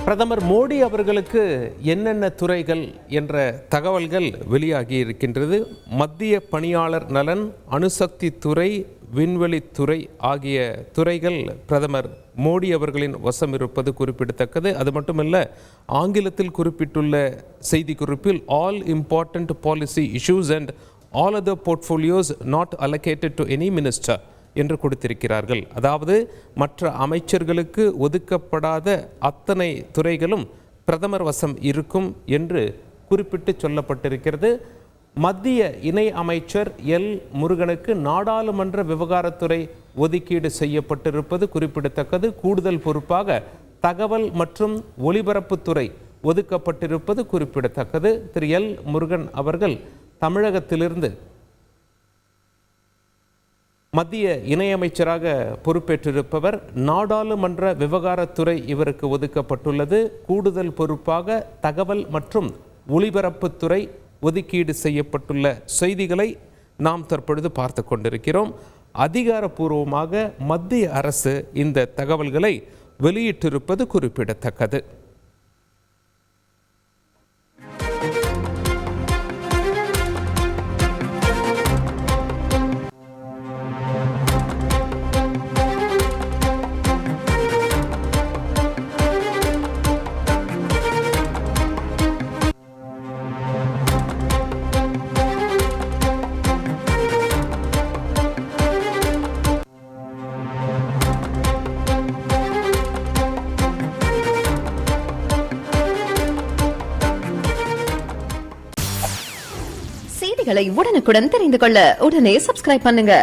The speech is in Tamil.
பிரதமர் மோடி அவர்களுக்கு என்னென்ன துறைகள் என்ற தகவல்கள் வெளியாகி இருக்கின்றது. மத்திய பணியாளர் நலன், அணுசக்தி துறை, விண்வெளித்துறை ஆகிய துறைகள் பிரதமர் மோடி அவர்களின் வசம் இருப்பது குறிப்பிடத்தக்கது. அது மட்டுமல்ல, ஆங்கிலத்தில் குறிப்பிட்டுள்ள செய்தி குறிப்பில் all important policy issues and all other portfolios not allocated to any minister என்று கொடுத்திருக்கிறார்கள். அதாவது மற்ற அமைச்சர்களுக்கு ஒதுக்கப்படாத அத்தனை துறைகளும் பிரதமர் வசம் இருக்கும் என்று குறிப்பிட்டு சொல்லப்பட்டிருக்கிறது. மத்திய இணை அமைச்சர் எல் முருகனுக்கு நாடாளுமன்ற விவகாரத்துறை ஒதுக்கீடு செய்யப்பட்டிருப்பது குறிப்பிடத்தக்கது. கூடுதல் பொறுப்பாக தகவல் மற்றும் ஒலிபரப்புத்துறை ஒதுக்கப்பட்டிருப்பது குறிப்பிடத்தக்கது. திரு எல் முருகன் அவர்கள் தமிழகத்திலிருந்து மத்திய இணையமைச்சராக பொறுப்பேற்றிருப்பவர். நாடாளுமன்ற விவகாரத்துறை இவருக்கு ஒதுக்கப்பட்டுள்ளது. கூடுதல் பொறுப்பாக தகவல் மற்றும் ஒலிபரப்புத்துறை ஒதுக்கீடு செய்யப்பட்டுள்ள செய்திகளை நாம் தற்பொழுது பார்த்து கொண்டிருக்கிறோம். அதிகாரப்பூர்வமாக மத்திய அரசு இந்த தகவல்களை வெளியிட்டிருப்பது குறிப்பிடத்தக்கது. செய்திகளை உடனுக்குடன் தெரிந்து கொள்ள உடனே சப்ஸ்கிரைப் பண்ணுங்க.